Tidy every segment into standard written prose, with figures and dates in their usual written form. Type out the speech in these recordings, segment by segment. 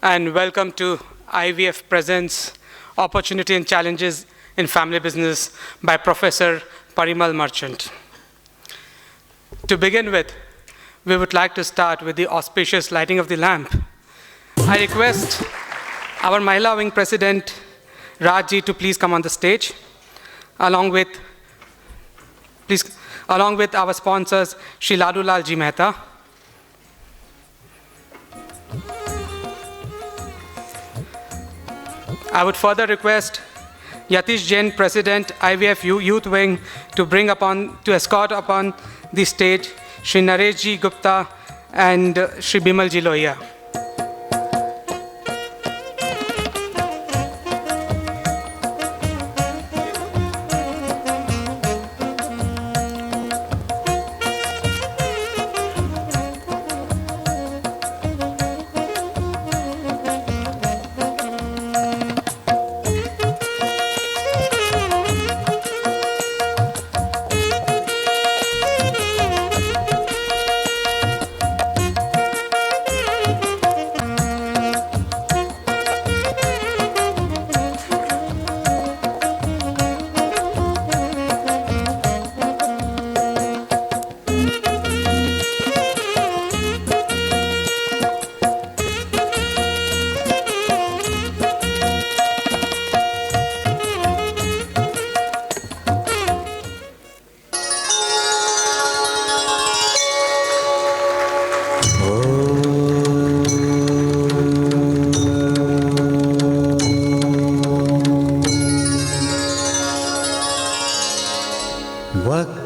and welcome to IVF Presents Opportunity and Challenges in Family Business by Professor Parimal Marchant. To begin with, we would like to start with the auspicious lighting of the lamp. I request our Mahila Wing President, Rajji, to please come on the stage, along with our sponsors, Shri Ladulal Ji Mehta. I would further request Yatish Jain, President, IVF Youth Wing, to escort upon the stage Shri Naresh Ji Gupta and Shri Bimal Ji Lohia.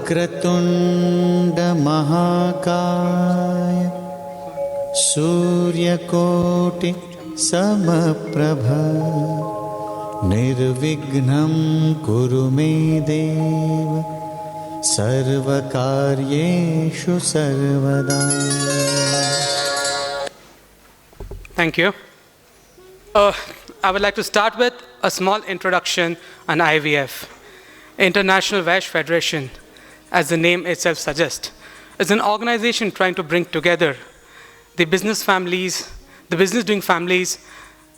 वक्रतुण्ड महाकाय सूर्यकोटि समप्रभ निर्विघ्नं कुरु मे देव सर्वकार्येषु सर्वदा. Thank you. I would like to start with a small introduction on IVF. International Vaish Federation, as the name itself suggests, is an organization trying to bring together the business doing families,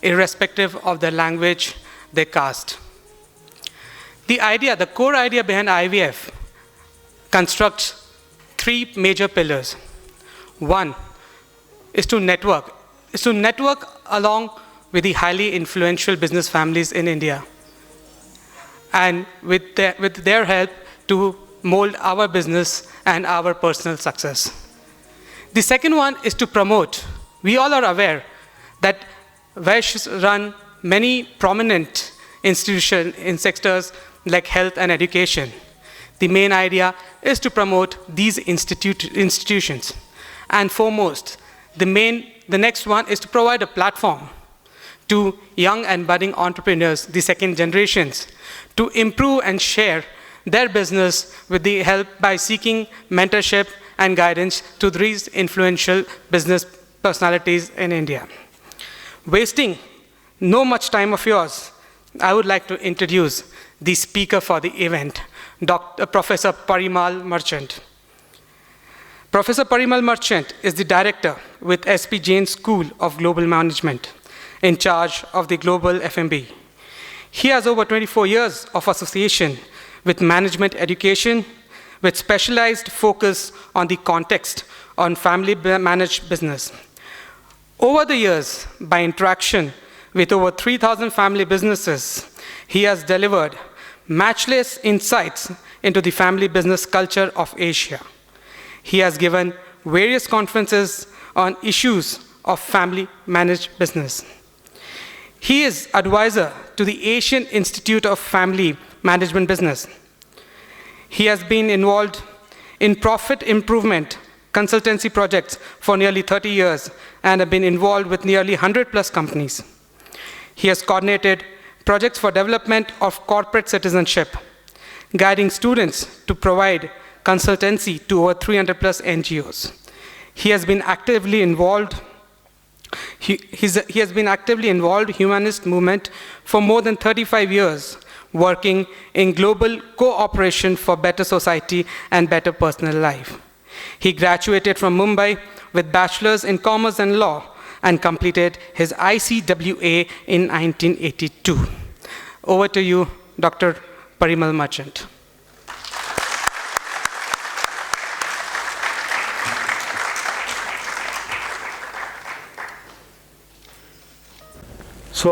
irrespective of their language, their caste. The core idea behind IVF constructs three major pillars. One is to network along with the highly influential business families in India, and with their help to mold our business and our personal success. The second one is to promote. We all are aware that Vaishyas run many prominent institutions in sectors like health and education. The main idea is to promote these institutions. And foremost, the next one is to provide a platform to young and budding entrepreneurs, the second generations, to improve and share their business with the help by seeking mentorship and guidance to these influential business personalities in India. Wasting no much time of yours, I would like to introduce the speaker for the event, Professor Parimal Marchant. Professor Parimal Marchant is the director with SP Jain School of Global Management, in charge of the global F&B. He has over 24 years of association with management education, with specialized focus on the context on family managed business. Over the years, by interaction with over 3,000 family businesses, he has delivered matchless insights into the family business culture of Asia. He has given various conferences on issues of family managed business. He is advisor to the Asian Institute of Family Management Business. He has been involved in profit improvement consultancy projects for nearly 30 years and have been involved with nearly 100 plus companies. He has coordinated projects for development of corporate citizenship, guiding students to provide consultancy to over 300 plus NGOs. He has been actively involved He has been actively involved in humanist movement for more than 35 years, working in global cooperation for better society and better personal life. He graduated from Mumbai with bachelor's in commerce and law and completed his ICWA in 1982. Over to you, Dr. Parimal Merchant. So,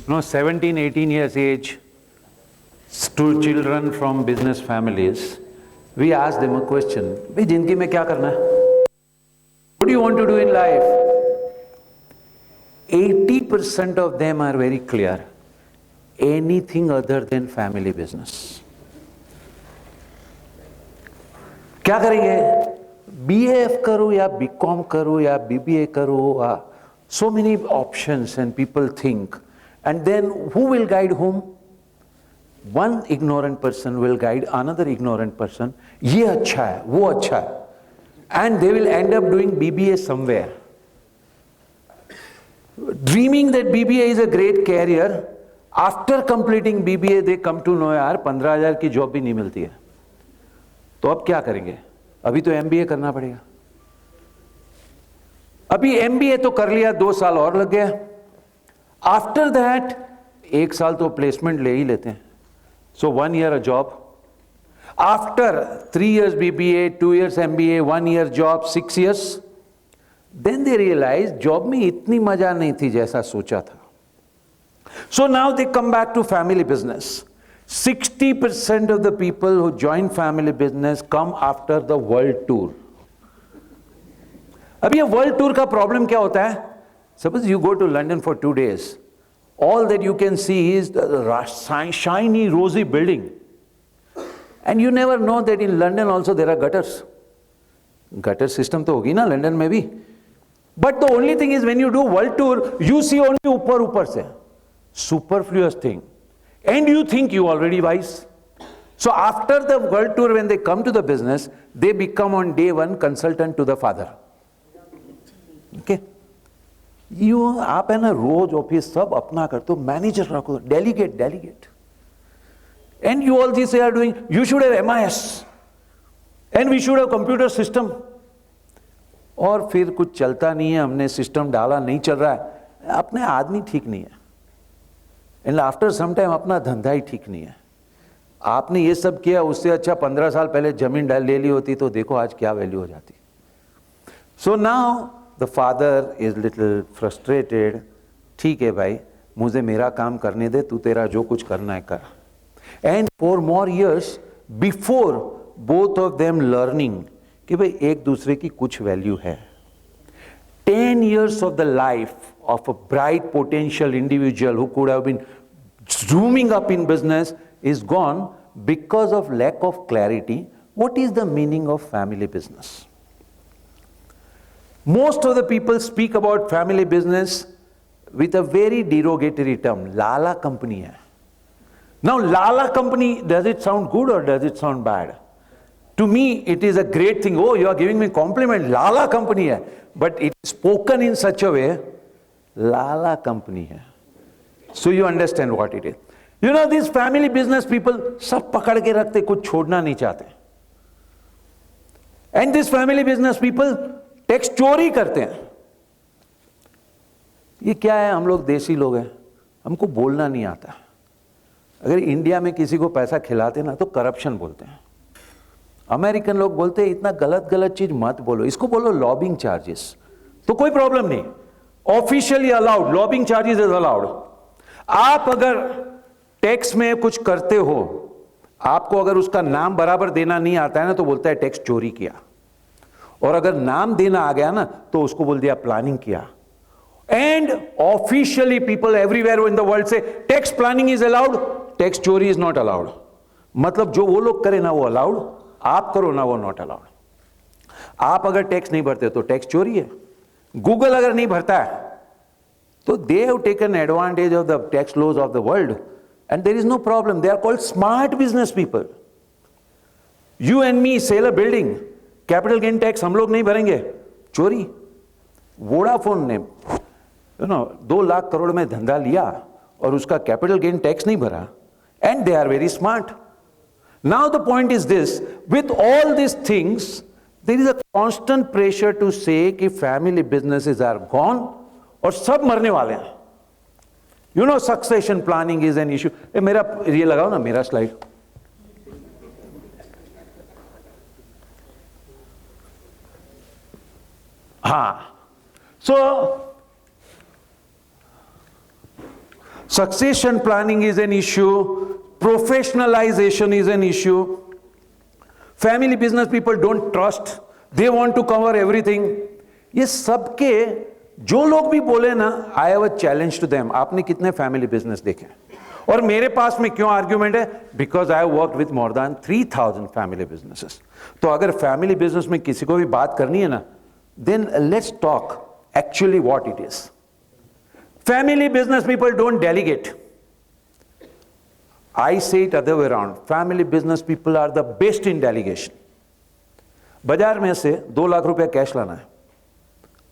17, 18 years age, two children from business families, we asked them a question, "Bhai, zindagi mein kya karna hai? What do you want to do in life?" 80% of them are very clear, anything other than family business. क्या करेंगे? BAF करो या BCom करो या BBA करो, so many options and people think. And then who will guide whom? One ignorant person will guide another ignorant person. ये अच्छा है, वो अच्छा है. And they will end up doing BBA somewhere. Dreaming that BBA is a great career, after completing BBA they come to know यार 15,000 की job भी नहीं मिलती है. तो अब क्या करेंगे? अभी तो MBA करना पड़ेगा. अभी MBA तो कर लिया, 2 साल और लग गया. आफ्टर दैट 1 साल तो प्लेसमेंट ले ही लेते हैं. सो 1 year a job. After 3 years BBA, 2 years MBA, 1 year job, 6 years, then they realize job में इतनी मजा नहीं थी जैसा सोचा था. So now they come back to family business. 60% of the people who join family business come after the world tour. अब ये world tour का problem क्या होता है? Suppose you go to London for 2 days. All that you can see is the shiny, rosy building. And you never know that in London also there are gutters. Gutter system तो होगी ना London में भी. But the only thing is when you do world tour, you see only ऊपर से. Superfluous thing. And you think you already wise. So after the world tour, when they come to the business, they become on day 1 consultant to the father. Okay? आप है ना रोज office सब अपना करते हो, manager रखो, delegate. And you all this are doing, you should have MIS. And we should have computer system. और फिर कुछ चलता नहीं है, हमने सिस्टम डाला, नहीं चल रहा है, अपने आदमी ठीक नहीं है. एंड आफ्टर सम टाइम अपना धंधा ही ठीक नहीं है. आपने ये सब किया, उससे अच्छा 15 साल पहले जमीन ले ली होती तो देखो आज क्या वैल्यू हो जाती. So now the father is little frustrated. ठीक है भाई, मुझे मेरा काम करने दे, तू तेरा जो कुछ करना है कर. And for more years before both of them learning कि भाई एक दूसरे की कुछ वैल्यू है. 10 years of the life of a bright potential individual who could have been zooming up in business is gone because of lack of clarity. What is the meaning of family business? Most of the people speak about family business with a very derogatory term. Lala company hai. Now Lala company, does it sound good or does it sound bad? To me, it is a great thing. Oh, you are giving me compliment. Lala company hai. But it is spoken in such a way, Lala company hai. So you understand what it is. You know, these family business people, सब पकड़ के रखते, कुछ छोड़ना नहीं चाहते. And these family business people, tax चोरी करते हैं. ये क्या है? हम लोग देसी लोग हैं, हमको बोलना नहीं आता. अगर इंडिया में किसी को पैसा खिलाते ना तो करप्शन बोलते हैं. अमेरिकन लोग बोलते हैं इतना गलत चीज मत बोलो, इसको बोलो लॉबिंग चार्जेस. तो कोई प्रॉब्लम नहीं, officially allowed, lobbying charges is allowed. आप अगर टैक्स में कुछ करते हो, आपको अगर उसका नाम बराबर देना नहीं आता है ना तो बोलता है टैक्स चोरी किया. और अगर नाम देना आ गया ना तो उसको बोल दिया प्लानिंग किया. And officially people everywhere in the world से tax planning is allowed, tax चोरी इज नॉट अलाउड. मतलब जो वो लोग करे ना वो अलाउड, आप करो ना वो नॉट अलाउड. आप अगर टैक्स नहीं भरते तो टैक्स चोरी है. गूगल अगर नहीं भरता है तो they have taken advantage of the tax laws of the world and there is no problem. They are called smart business people. You and me sell a building, capital gain tax हम लोग नहीं भरेंगे, चोरी. Vodafone ने 2 लाख करोड़ में धंधा लिया और उसका कैपिटल गेन टैक्स नहीं भरा. And they are very smart. Now the point is this, with all these things, There is a constant pressure to say कि family businesses are gone और सब मरने वाले हैं. You know, succession planning is an issue. मेरा ये लगाओ ना, मेरा slide. हाँ. So, succession planning is an issue. Professionalization is an issue. Family business people don't trust. They want to cover everything. ये सबके जो लोग भी बोले ना, I have a challenge to them. आपने कितने family business देखे? और मेरे पास में क्यों argument है? Because I have worked with more than 3,000 family businesses. तो अगर family business में किसी को भी बात करनी है ना, then let's talk actually what it is. Family business people don't delegate. I say it other way around. Family business people are the best in delegation. बाजार में से 2 लाख रुपया कैश लाना है,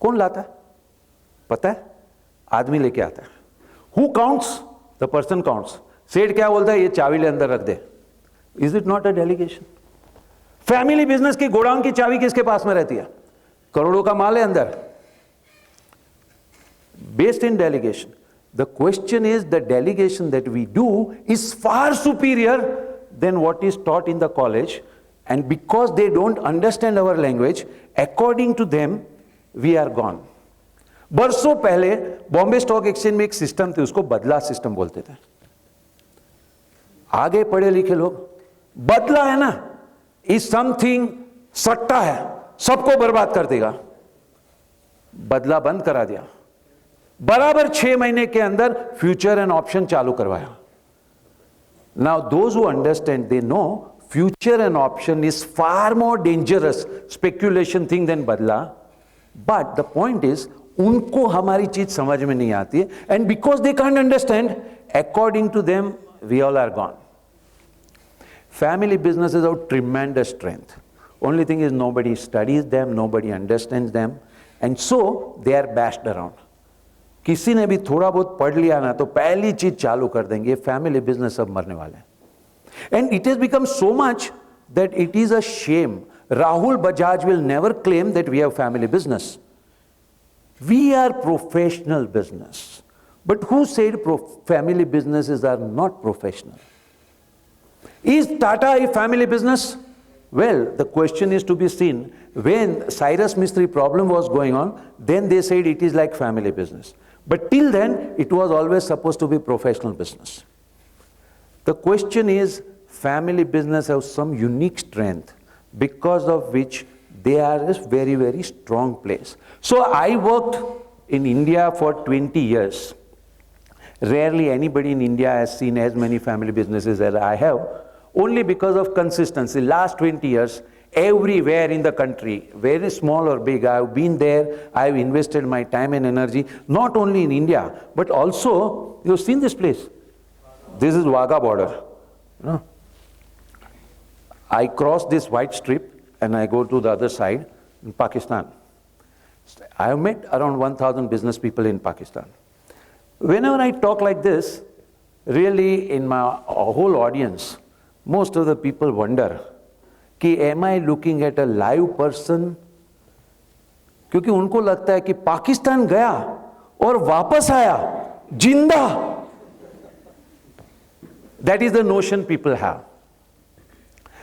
कौन लाता है? पता है? आदमी लेके आता है. Who counts? The person counts. सेठ क्या बोलता है? ये चाबी ले अंदर रख दे. Is it not a delegation? Family business की गोडाउन की चाबी किसके पास में रहती है? करोड़ों का माल है अंदर. Based in delegation. The question is, the delegation that we do is far superior than what is taught in the college, and because they don't understand our language, according to them, we are gone. बरसों पहले Bombay stock exchange में एक system थी, उसको बदला system बोलते थे. आगे पढ़े लिखे लोग, बदला है ना, इज समथिंग, सट्टा है, सबको बर्बाद कर देगा. बदला बंद करा दिया. बराबर 6 महीने के अंदर फ्यूचर एंड ऑप्शन चालू करवाया. Now those who understand, they know future and option is far more dangerous speculation thing than बदला. बट द पॉइंट इज, उनको हमारी चीज समझ में नहीं आती है, and because they can't understand, according to them we all are gone. Family businesses have tremendous strength. Only thing is, nobody studies them, nobody understands them, and so they are bashed around. किसी ने भी थोड़ा बहुत पढ़ लिया ना, तो पहली चीज चालू कर देंगे, फैमिली बिजनेस सब मरने वाले हैं. And it has become so much that it is a shame. Rahul Bajaj will never claim that we have family business. We are professional business. But who said family businesses are not professional? Is Tata a family business? Well, the question is to be seen. When Cyrus Mistry problem was going on, then they said it is like family business. But till then, it was always supposed to be professional business. The question is, family business have some unique strength because of which they are a very, very strong place. So I worked in India for 20 years. Rarely anybody in India has seen as many family businesses as I have. Only because of consistency. Last 20 years, everywhere in the country, very small or big, I have been there, I have invested my time and energy, not only in India, but also, you have seen this place. This is Wagah border. You know? I cross this white strip and I go to the other side in Pakistan. I have met around 1,000 business people in Pakistan. Whenever I talk like this, really in my whole audience, most of the people wonder कि am I looking at a live person? क्योंकि उनको लगता है कि पाकिस्तान गया और वापस आया जिंदा. That is the notion people have.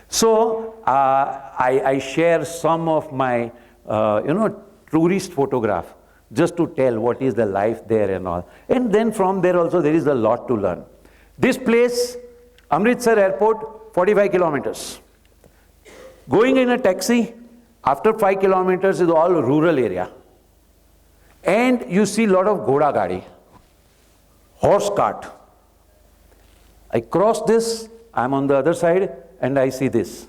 So I share some of my tourist photograph just to tell what is the life there and all. And then from there also there is a lot to learn. This place, Amritsar Airport, 45 kilometers. Going in a taxi, after 5 kilometers is all rural area. And you see a lot of ghoda gadi, horse cart. I cross this, I'm on the other side, and I see this.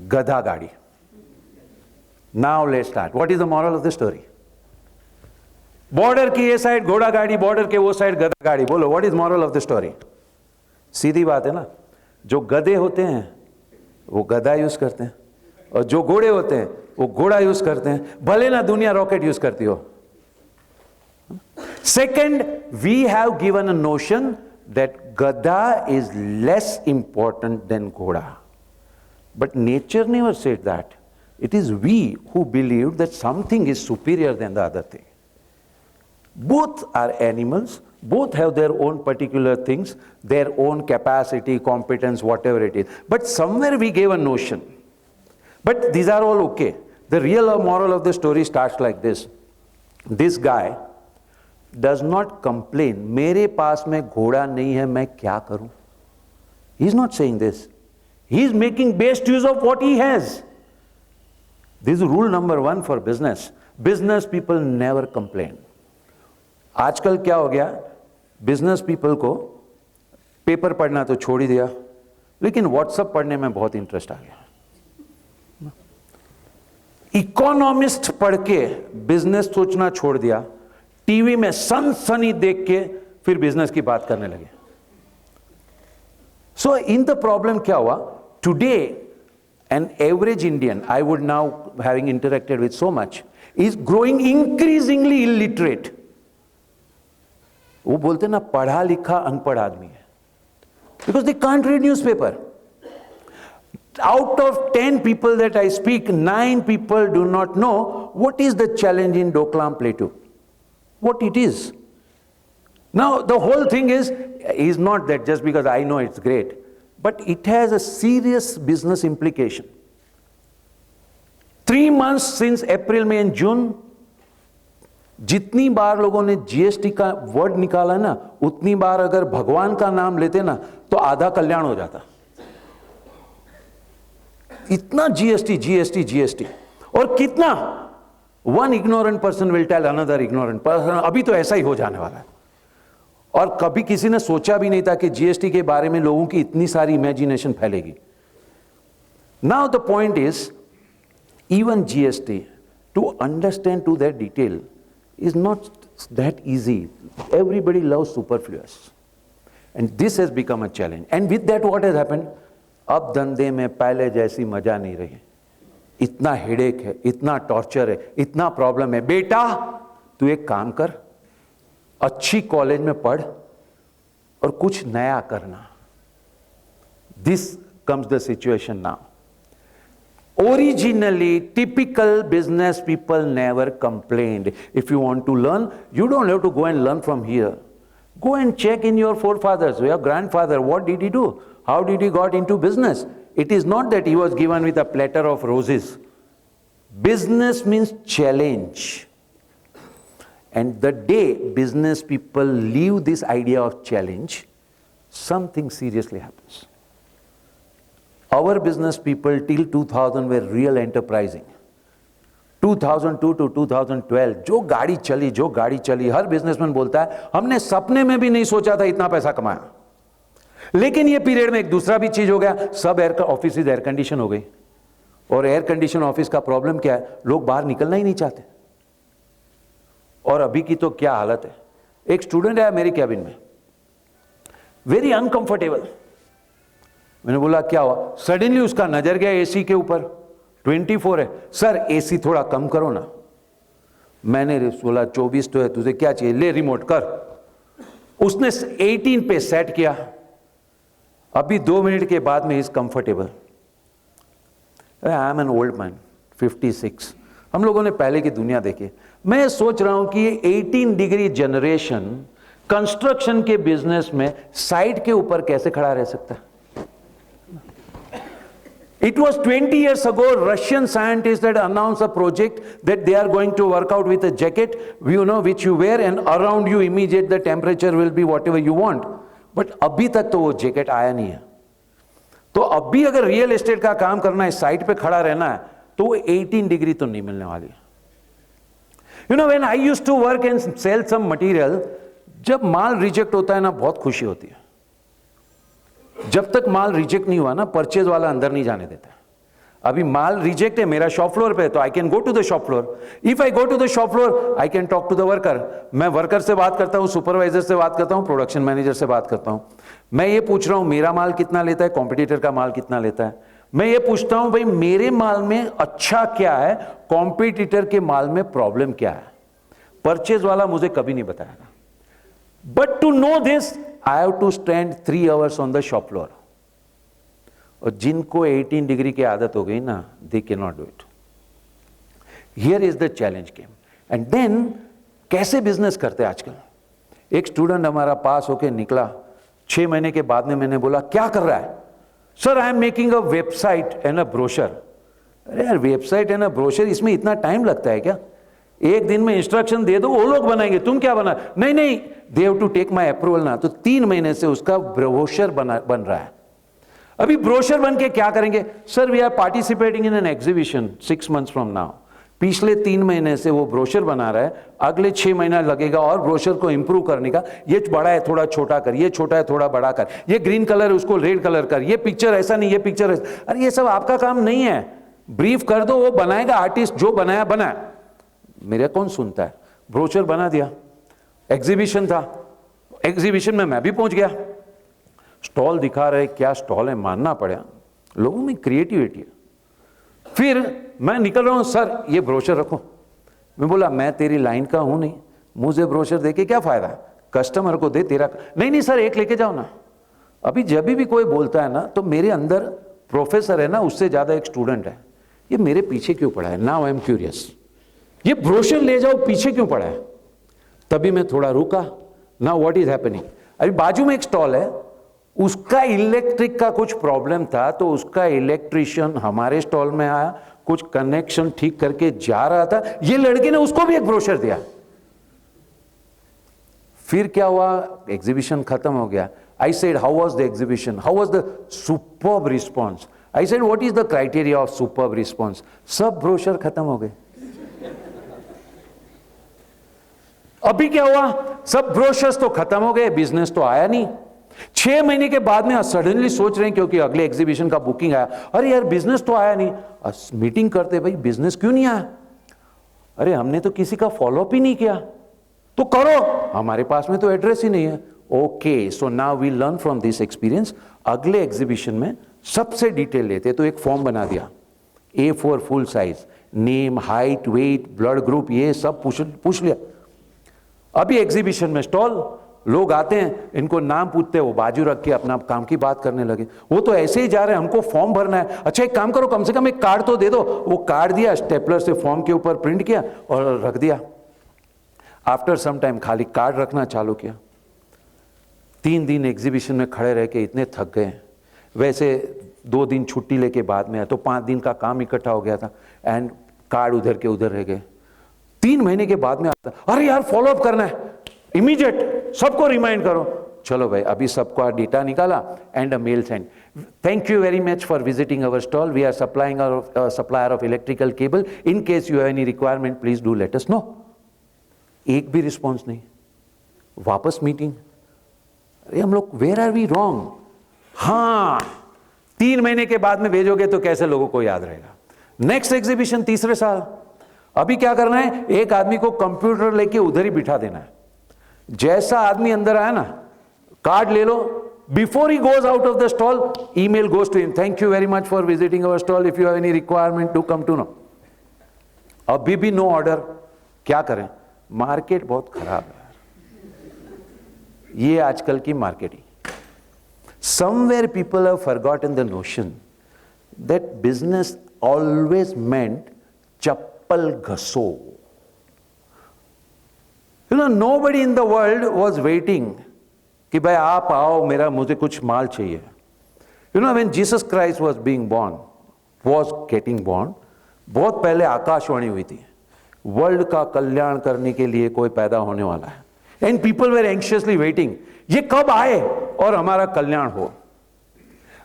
Gadha gadi. Now let's start. What is the moral of the story? Border की ये side घोड़ा गाड़ी, border के वो side गधा गाड़ी. बोलो, what is moral of the story? सीधी बात है ना. जो गधे होते हैं वो गधा यूज करते हैं, और जो घोड़े होते हैं वो घोड़ा यूज करते हैं, भले ना दुनिया रॉकेट यूज करती हो. Second, we have given a notion that Gada is less important than Ghoda. But nature never said that. It is we who believed that something is superior than the other thing. Both are animals, both have their own particular things, their own capacity, competence, whatever it is. But somewhere we gave a notion. But these are all okay. The real moral of the story starts like this. This guy does not complain, मेरे पास में घोड़ा नहीं है, मैं क्या करूं? He is not saying this. He is making best use of what he has. This is rule number 1 for business. Business people never complain. आजकल क्या हो गया? बिजनेस पीपल को पेपर पढ़ना तो छोड़ ही दिया, लेकिन व्हाट्सएप पढ़ने में बहुत इंटरेस्ट आ गया। इकोनॉमिस्ट पढ़ के बिजनेस सोचना छोड़ दिया, टीवी में सनसनी देख के फिर बिजनेस की बात करने लगे। सो इन द प्रॉब्लम क्या हुआ? Today an average Indian, I would now having interacted with so much, is growing increasingly illiterate. वो बोलते ना पढ़ा लिखा अनपढ़ आदमी है, because they can't read newspaper. Out of 10 people that I speak, 9 people do not know what is the challenge in Doklam Plateau, what it is. Now the whole thing is not that just because I know it's great, but it has a serious business implication. 3 months since April, May and June, जितनी बार लोगों ने GST का word निकाला ना, उतनी बार अगर भगवान का नाम लेते ना तो आधा कल्याण हो जाता। इतना जीएसटी जीएसटी जीएसटी, और कितना one ignorant person will tell another ignorant person, अभी तो ऐसा ही हो जाने वाला है। और कभी किसी ने सोचा भी नहीं था कि जीएसटी के बारे में लोगों की इतनी सारी इमेजिनेशन फैलेगी। Now the point is, even GST to understand to that detail is not that easy. Everybody loves superfluous. And this has become a challenge. And with that what has happened? अब धंधे में पहले जैसी मजा नहीं रही। इतना हेडेक है, इतना टॉर्चर है, इतना प्रॉब्लम है। बेटा तू एक काम कर, अच्छी कॉलेज में पढ़ और कुछ नया करना। This comes the situation now. Originally, typical business people never complained. If you want to learn, you don't have to go and learn from here. Go and check in your forefathers, your grandfather, what did he do? How did he got into business? It is not that he was given with a platter of roses. Business means challenge. And the day business people leave this idea of challenge, something seriously happens. Our business people till 2000 were real enterprising. 2002 to 2012 जो गाड़ी चली, हर businessman बोलता है हमने सपने में भी नहीं सोचा था इतना पैसा कमाया। लेकिन ये पीरियड में एक दूसरा भी चीज हो गया, सब ऑफिस एयर कंडीशन हो गई। और एयर कंडीशन ऑफिस का प्रॉब्लम क्या है? लोग बाहर निकलना ही नहीं चाहते। और अभी की तो क्या हालत है। एक स्टूडेंट आया मेरे कैबिन में, वेरी अनकंफर्टेबल। मैंने बोला क्या हुआ? सडनली उसका नजर गया एसी के ऊपर, 24 है। सर एसी थोड़ा कम करो ना। मैंने बोला 24 तो है, तुझे क्या चाहिए? ले रिमोट कर। उसने 18 पे सेट किया। अभी 2 मिनट के बाद में is comfortable. I am an old man, 56। हम लोगों ने पहले की दुनिया देखी। मैं सोच रहा हूं कि ये 18 डिग्री जनरेशन कंस्ट्रक्शन के बिजनेस में साइट के ऊपर कैसे खड़ा रह सकता है? It was 20 years ago, Russian scientists had announced a project that they are going to work out with a jacket, which you wear, and around you immediate the temperature will be whatever you want. But अभी तक तो वो jacket आया नहीं है। तो अभी अगर रियल एस्टेट का काम करना है, साइट पे खड़ा रहना है, तो वो 18 डिग्री तो नहीं मिलने वाली। When I used to work and sell some material, जब माल रिजेक्ट होता है ना, बहुत खुशी होती है। जब तक माल रिजेक्ट नहीं हुआ ना, परचेज वाला अंदर नहीं जाने देता। अभी माल रिजेक्ट है, मेरा शॉप फ्लोर पे, तो I can go to the shop floor. If I go to the shop floor, I can talk to the worker. मैं वर्कर से बात करता हूं, सुपरवाइजर से बात करता हूं, प्रोडक्शन मैनेजर से बात करता हूं। मैं ये पूछ रहा हूं मेरा माल कितना लेता है, कॉम्पिटिटर का माल कितना लेता है। मैं ये पूछता हूं भाई मेरे माल में अच्छा क्या है, कॉम्पिटिटर के माल में प्रॉब्लम क्या है। परचेज वाला मुझे कभी नहीं बताएगा। But to know this, I have to stand 3 hours on the shop floor. और जिनको 18 डिग्री की आदत हो गई ना, they can not do it. Here is the challenge game. And then कैसे बिजनेस करते हैं आजकल. एक स्टूडेंट हमारा पास होके निकला, 6 महीने के बाद में मैंने बोला क्या कर रहा है. Sir I am making a website and a brochure. अरे यार वेबसाइट एंड अ ब्रोशर, इसमें इतना टाइम लगता है क्या? एक दिन में इंस्ट्रक्शन दे दो, वो लोग बनाएंगे, तुम क्या बना. नहीं नहीं, they have to take my approval ना. तो 3 महीने से उसका ब्रोशर बन रहा है. अभी ब्रोशर बन के क्या करेंगे. Sir we are participating in an exhibition 6 months from now. पिछले 3 महीने से वो ब्रोशर बना रहा है, अगले 6 महीना लगेगा और ब्रोशर को इंप्रूव करने का. ये बड़ा है थोड़ा छोटा कर, ये छोटा है थोड़ा बड़ा कर, ये ग्रीन कलर है उसको रेड कलर कर, ये पिक्चर ऐसा नहीं, ये पिक्चर ऐसा. अरे ये सब आपका काम नहीं है. ब्रीफ कर दो, वो बनाएगा. आर्टिस्ट जो बनाया बनाया. मेरा कौन सुनता है. ब्रोशर बना दिया. एग्जीबिशन था, एग्जीबिशन में मैं भी पहुंच गया. स्टॉल दिखा रहे, क्या स्टॉल है मानना पड़ा. लोगों में क्रिएटिविटी है. फिर मैं निकल रहा हूं, सर ये ब्रोशर रखो. मैं बोला मैं तेरी लाइन का हूं नहीं, मुझे ब्रोशर देके क्या फायदा. कस्टमर को दे तेरा. नहीं नहीं सर एक लेके जाओ ना. अभी जब भी कोई बोलता है ना, तो मेरे अंदर प्रोफेसर है ना, उससे ज्यादा एक स्टूडेंट है. ये मेरे पीछे क्यों पड़ा है. Now I am curious. ये ब्रोशर ले जाओ पीछे क्यों पड़ा है. तभी मैं थोड़ा रुका. Now what is happening. अभी बाजू में एक स्टॉल है, उसका इलेक्ट्रिक का कुछ प्रॉब्लम था, तो उसका इलेक्ट्रिशियन हमारे स्टॉल में आया, कुछ कनेक्शन ठीक करके जा रहा था. ये लड़के ने उसको भी एक ब्रोशर दिया. फिर क्या हुआ, एग्जीबिशन खत्म हो गया. I said how was the exhibition, how was the superb response. I said what is the criteria of superb response. सब ब्रोशर खत्म हो गए. अभी क्या हुआ, सब ब्रोशर्स तो खत्म हो गए, बिजनेस तो आया नहीं. 6 महीने के बाद में सडनली सोच रहे हैं, क्योंकि अगले एग्जीबिशन का बुकिंग आया, अरे यार बिजनेस तो आया नहीं. मीटिंग करते, भाई बिजनेस क्यों नहीं आया. अरे हमने तो किसी का फॉलोअप ही नहीं किया. तो करो, हमारे पास में तो एड्रेस ही नहीं है. Okay, so now we learn from this experience. अगले एग्जीबिशन में सबसे डिटेल लेते, तो एक फॉर्म बना दिया, A4 full size, name, height, weight, blood group, ये सब पूछ लिया. अभी एग्जीबिशन में स्टॉल, लोग आते हैं, इनको नाम पूछते हैं, वो बाजू रख के अपना काम की बात करने लगे. वो तो ऐसे ही जा रहे हैं, हमको फॉर्म भरना है. अच्छा एक काम करो, कम से कम एक कार्ड तो दे दो. वो कार्ड दिया, स्टेपलर से फॉर्म के ऊपर प्रिंट किया और रख दिया. आफ्टर सम टाइम खाली कार्ड रखना चालू किया. 3 दिन एग्जीबिशन में खड़े रह के इतने थक गए. वैसे 2 दिन छुट्टी लेके बाद में आया, तो 5 दिन का काम इकट्ठा हो गया था, एंड कार्ड उधर के उधर रह गए. 3 महीने के बाद में आता, अरे यार फॉलोअप करना है, इमीडिएट सबको रिमाइंड करो. चलो भाई, अभी सबका डेटा निकाला and a mail send. Thank you very much for visiting our stall. We are supplier of electrical cable. In case you have any requirement please do let us know. एक भी response नहीं. वापस meeting. अरे हम लोग, where are we wrong. हाँ, 3 महीने के बाद में भेजोगे तो कैसे लोगों को याद रहेगा. नेक्स्ट एग्जीबिशन तीसरे साल. अभी क्या करना है, एक आदमी को कंप्यूटर लेके उधर ही बिठा देना है. जैसा आदमी अंदर आया ना, कार्ड ले लो. Before he goes out of the stall, email goes to him, thank you very much for visiting our stall, if you have any requirement to come to know. अभी भी नो ऑर्डर. क्या करें, market बहुत खराब है. ये आजकल की marketing. Somewhere people have forgotten the notion that business always meant चप्पल घसो. You know, nobody in the world was waiting कि भाई आप आओ, मुझे कुछ माल चाहिए. You know, when Jesus Christ was being born, getting born, बहुत पहले आकाशवाणी हुई थी, वर्ल्ड का कल्याण करने के लिए कोई पैदा होने वाला है. And people were anxiously waiting, ये कब आए और हमारा कल्याण हो.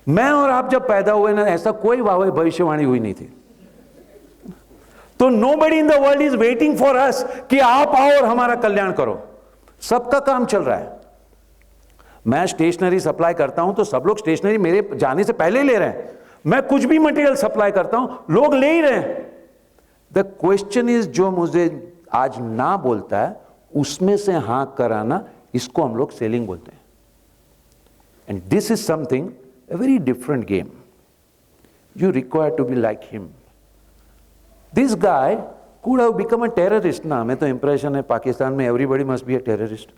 मैं और आप जब पैदा हुए ना, ऐसा कोई भविष्यवाणी हुई नहीं थी. तो nobody in the world is waiting for us कि आप आओ और हमारा कल्याण करो. सबका काम चल रहा है. मैं स्टेशनरी सप्लाई करता हूं, तो सब लोग स्टेशनरी मेरे जाने से पहले ही ले रहे हैं. मैं कुछ भी मटेरियल सप्लाई करता हूं, लोग ले ही रहे हैं. द क्वेश्चन इज, जो मुझे आज ना बोलता है उसमें से हां कराना, इसको हम लोग सेलिंग बोलते हैं. And this is something a very different game. You require to be like him. This guy could have become a terrorist. ना, हमें तो impression है पाकिस्तान में everybody must be a terrorist.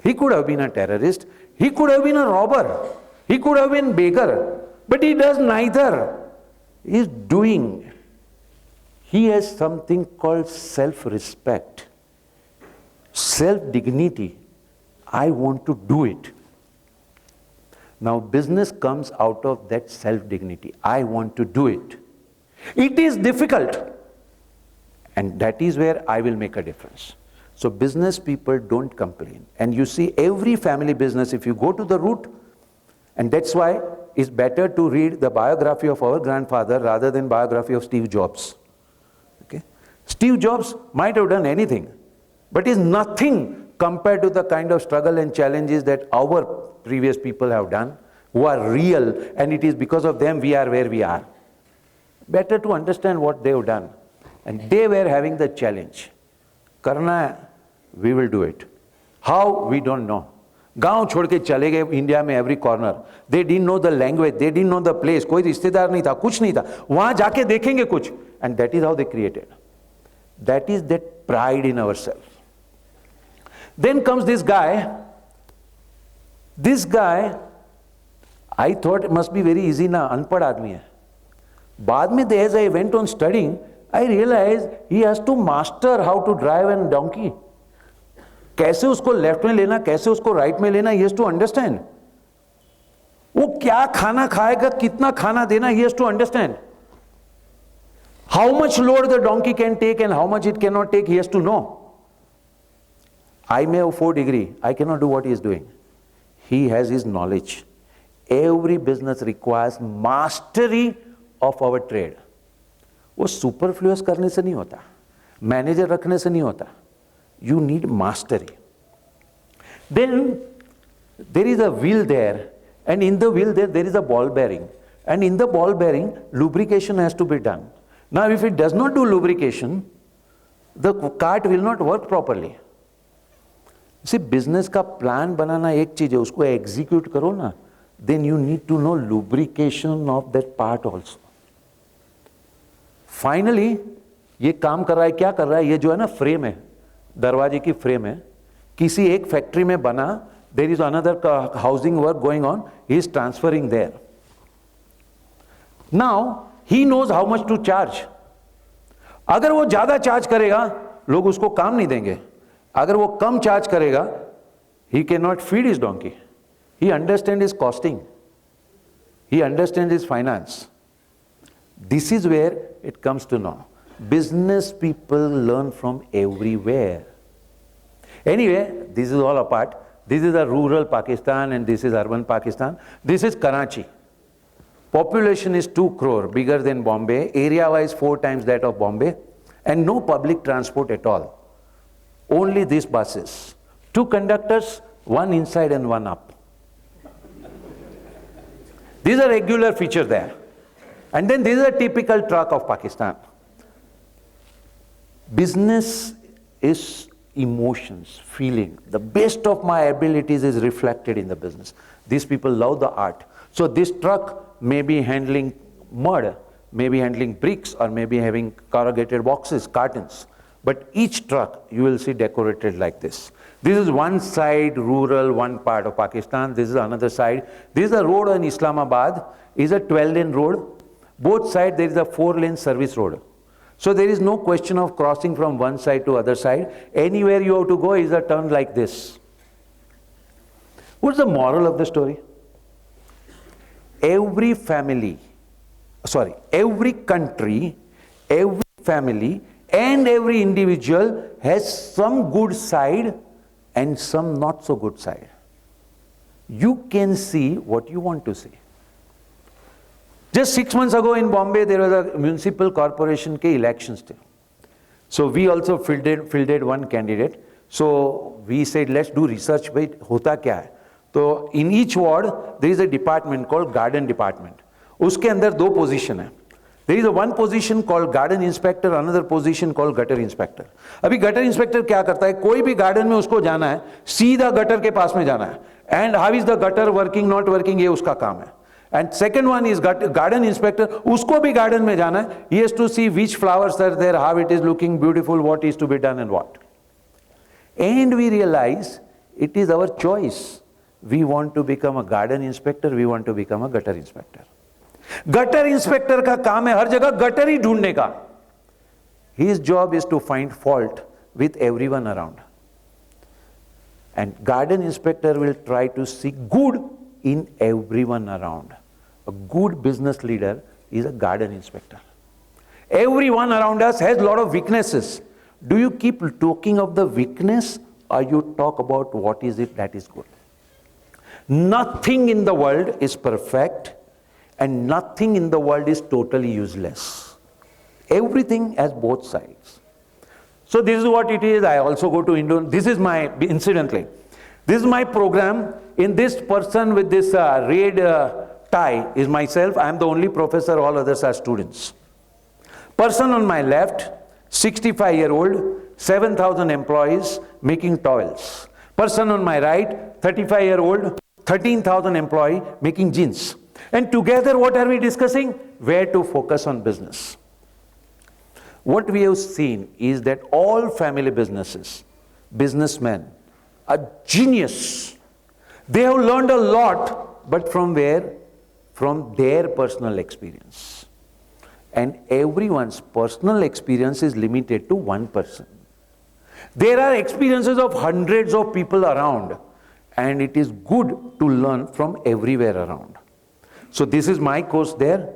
He could have been a terrorist. He could have been a robber. He could have been beggar. But he does neither. He is doing. He has something called self-respect, self-dignity. I want to do it. Now business comes out of that self-dignity. I want to do it. It is difficult. And that is where I will make a difference. So business people don't complain. And you see every family business, if you go to the root, and that's why it's better to read the biography of our grandfather rather than biography of Steve Jobs. Okay? Steve Jobs might have done anything, but is nothing compared to the kind of struggle and challenges that our previous people have done, who are real, and it is because of them we are where we are. Better to understand what they have done. And they were having the challenge. Karna hai, we will do it. How? We don't know. गांव छोड़ के चले गए India में every corner. They didn't know the language, they didn't know the place, कोई रिश्तेदार नहीं था, कुछ नहीं था. वहां जाके देखेंगे कुछ. And that is how they created. That is that pride in ourself. Then comes this guy. This guy I thought must be very easy ना, अनपढ़ आदमी है. बाद में as I went on studying I realized he has to master how to drive a donkey. कैसे उसको left में लेना, कैसे उसको राइट में लेना, he has to understand. वो क्या खाना खाएगा, कितना खाना देना, he has to understand. How much load the donkey can take and how much it cannot take, he has to know. I may have 4 degrees, I cannot do what he is doing. He has his knowledge. Every business requires mastery of our trade. वो superfluous करने से नहीं होता, manager रखने से नहीं होता. You need mastery. Then there is a wheel there, and in the wheel there is a ball bearing, and in the ball bearing lubrication has to be done. Now if it does not do lubrication, the cart will not work properly. See, business का plan बनाना एक चीज है, उसको execute करो ना, then you need to know lubrication of that part also. Finally ये काम कर रहा है, क्या कर रहा है, ये जो है ना फ्रेम है, दरवाजे की फ्रेम है, किसी एक फैक्ट्री में बना. There is another housing work going on, he is transferring there. Now he knows how much to charge. अगर वो ज्यादा चार्ज करेगा लोग उसको काम नहीं देंगे. अगर वो कम चार्ज करेगा, he can not feed his donkey. He understand his costing, he understand his finance. This is where it comes to know. Business people learn from everywhere. Anyway, this is all apart. This is a rural Pakistan and this is urban Pakistan. This is Karachi. Population is 2 crore, bigger than Bombay. Area-wise 4 times that of Bombay. And no public transport at all. Only these buses. 2 conductors, 1 inside and 1 up. These are regular features there. And then this is a typical truck of Pakistan. Business is emotions, feeling. The best of my abilities is reflected in the business. These people love the art. So this truck may be handling mud, may be handling bricks, or may be having corrugated boxes, cartons. But each truck you will see decorated like this. This is one side rural, one part of Pakistan. This is another side. This is a road in Islamabad. Is a 12-lane road. Both sides there is a 4-lane service road. So there is no question of crossing from one side to other side. Anywhere you have to go is a turn like this. What's the moral of the story? Every country, every family and every individual has some good side and some not so good side. You can see what you want to see. Just 6 months ago in Bombay, there was a municipal corporation ke elections. So we also fielded one candidate. So we said, let's do research. Wait, hota kya hai? So in each ward, there is a department called garden department. Uske andar 2 position hai. There is a one position called garden inspector, another position called gutter inspector. अभी gutter inspector क्या करता है? कोई भी garden में उसको जाना है, सीधा gutter के पास में जाना है. And how is the gutter working, not working, ये उसका काम है. And second one is garden inspector. उसको भी garden में जाना है. He has to see which flowers are there, how it is looking beautiful, what is to be done and what. And we realize it is our choice. We want to become a garden inspector, we want to become a gutter inspector. Gutter inspector का काम है हर जगह gutter ही ढूंढने का. His job is to find fault with everyone around. And garden inspector will try to see good in everyone around. A good business leader is a garden inspector. Everyone around us has a lot of weaknesses. Do you keep talking of the weakness or you talk about what is it that is good? Nothing in the world is perfect and nothing in the world is totally useless. Everything has both sides. So this is what it is. I also go to Indonesia. This is my, incidentally, this is my program. In this person with this red tie is myself. I am the only professor, all others are students. Person on my left, 65-year-old, 7,000 employees making towels. Person on my right, 35-year-old, 13,000 employee making jeans. And together what are we discussing? Where to focus on business. What we have seen is that all family businesses, businessmen, are genius. They have learned a lot, but from where? From their personal experience. And everyone's personal experience is limited to one person. There are experiences of hundreds of people around, and it is good to learn from everywhere around. So this is my course there.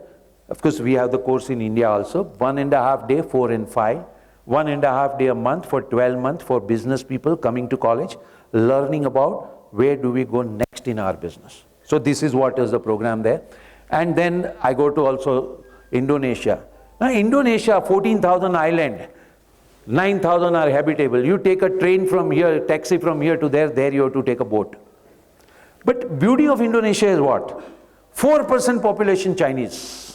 Of course, we have the course in India also, 1.5 day, 4 and 5, 1.5 day a month for 12 months for business people coming to college, learning about where do we go next in our business. So this is what is the program there. And then I go to also Indonesia. Now Indonesia, 14,000 island, 9,000 are habitable. You take a train from here, taxi from here to there you have to take a boat. But beauty of Indonesia is what? 4% population Chinese.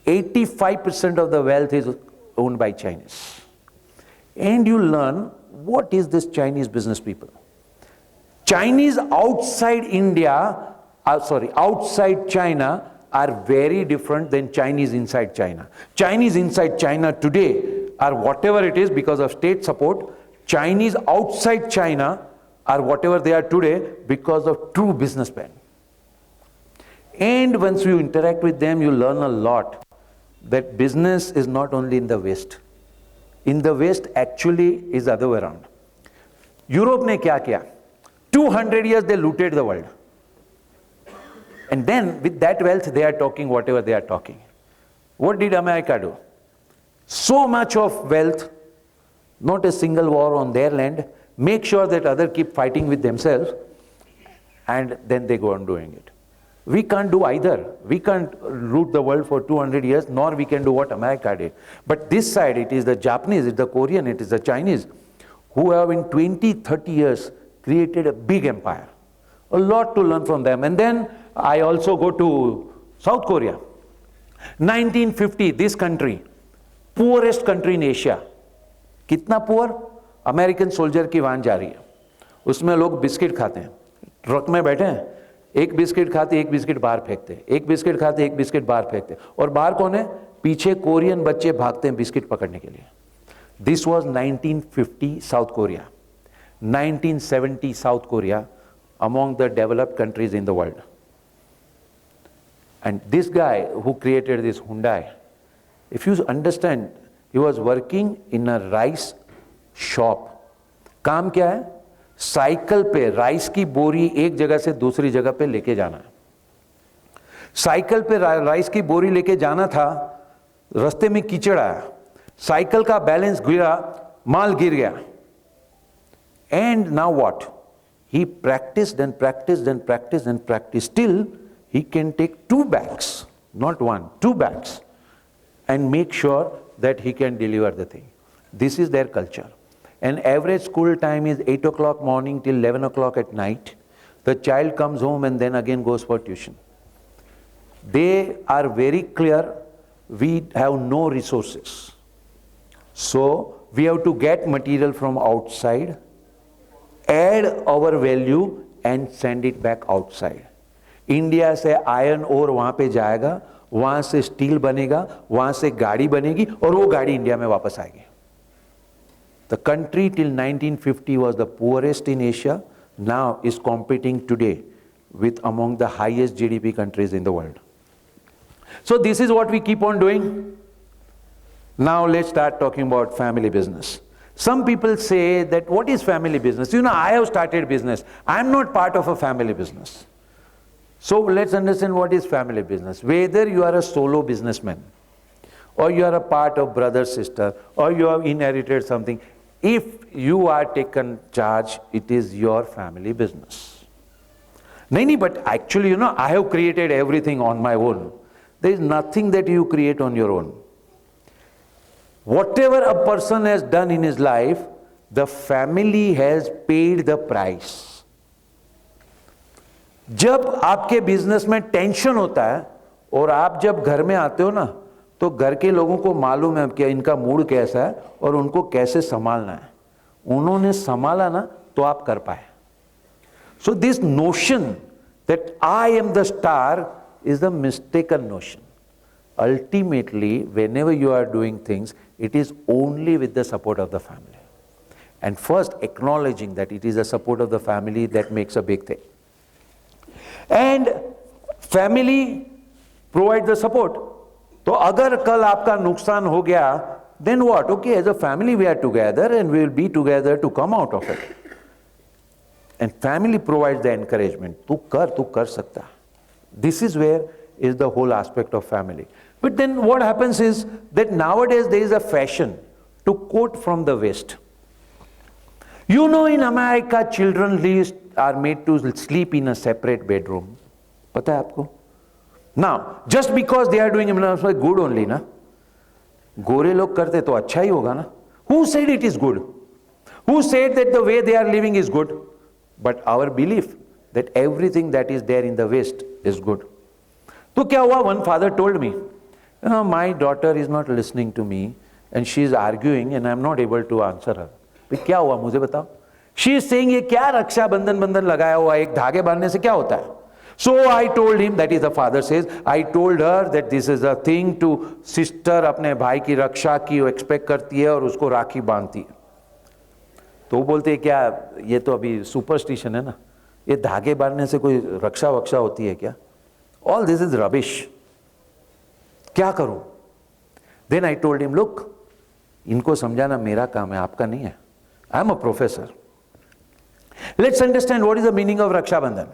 85% of the wealth is owned by Chinese. And you learn what is this Chinese business people. Chinese outside India, outside China are very different than Chinese inside China. Chinese inside China today are whatever it is because of state support. Chinese outside China are whatever they are today because of true businessmen. And once you interact with them, you learn a lot. That business is not only in the West. In the West actually is the other way around. Europe ने क्या किया? 200 years they looted the world. And then with that wealth they are talking whatever they are talking. What did America do? So much of wealth, not a single war on their land, make sure that others keep fighting with themselves, and then they go on doing it. We can't do either. We can't root the world for 200 years, nor we can do what America did. But this side, it is the Japanese, it is the Korean, it is the Chinese, who have in 20, 30 years created a big empire. A lot to learn from them. And then I also go to South Korea. 1950, this country, poorest country in Asia. कितना poor? American soldier की वान जा रही है. उसमें लोग biscuit खाते हैं. Truck में बैठे हैं. एक बिस्किट खाते, एक बिस्किट बाहर फेंकते, एक बिस्किट खाते, एक बिस्किट बाहर फेंकते, और बाहर कौन है? पीछे कोरियन बच्चे भागते हैं बिस्किट पकड़ने के लिए. This was 1950 South Korea. 1970 South Korea, among the developed countries in the world. And this guy who created this Hyundai, if you understand, he was working in a rice shop. काम क्या है? Cycle पे rice की बोरी एक जगह से दूसरी जगह पे लेके जाना है. साइकिल पे राइस की बोरी लेके जाना था, रास्ते में कीचड़ आया, साइकिल का बैलेंस गिरा, माल गिर गया. And now what? He practised and practised and practised and practised till he can take 2 bags, not 1, 2 bags, and make sure that he can deliver the thing. This is their culture. And average school time is 8 o'clock morning till 11 o'clock at night. The child comes home and then again goes for tuition. They are very clear, we have no resources. So we have to get material from outside, add our value and send it back outside. India से iron ore वहां पे जाएगा, वहां से steel बनेगा, वहां से गाड़ी बनेगी और वो गाड़ी इंडिया में वापस आएगी. The country till 1950 was the poorest in Asia, now is competing today with among the highest GDP countries in the world. So this is what we keep on doing. Now let's start talking about family business. Some people say that what is family business? You know, I have started business. I am not part of a family business. So let's understand what is family business. Whether you are a solo businessman, or you are a part of brother, sister, or you have inherited something, if you are taken charge, it is your family business. No, but actually, you know, I have created everything on my own. There is nothing that you create on your own. Whatever a person has done in his life, the family has paid the price. जब आपके business में tension होता है और आप जब घर में आते हो ना, तो घर के लोगों को मालूम है कि इनका मूड कैसा है और उनको कैसे संभालना है. उन्होंने संभाला ना तो आप कर पाए. So this notion that I am the star is the mistaken notion. Ultimately, whenever you are doing things, it is only with the support of the family. And first, acknowledging that it is the support of the family that makes a big thing. And family provide the support. तो अगर कल आपका नुकसान हो गया, then what? Okay, as a family we are together and we will be together to come out of it. And family provides the encouragement. तू कर सकता. This is where is the whole aspect of family. But then what happens is that nowadays there is a fashion to quote from the West. You know, in America, children are made to sleep in a separate bedroom. पता है आपको? Now, just because they are doing good only, na? गोरे लोग करते तो अच्छा ही होगा ना? Who said it is good? Who said that the way they are living is good? But our belief that everything that is there in the West is good. तो क्या हुआ? One father told me, you know, my daughter is not listening to me and she is arguing and I am not able to answer her. फिर क्या हुआ मुझे बताओ? She is saying ये क्या रक्षा बंधन लगाया हुआ है, एक धागे बांधने से क्या होता है? So I told him, that is the father says, I told her that this is a thing to sister अपने भाई की रक्षा की वो expect करती है और उसको राखी बांधती है. तो वो बोलते हैं क्या ये तो अभी सुपरस्टिशन है ना, ये धागे बांधने से कोई रक्षा वक्षा होती है क्या? All this is rubbish. क्या करूं? Then I told him, look, इनको समझाना मेरा काम है, आपका नहीं है. I am a professor. Let's understand what is the meaning of Raksha Bandhan.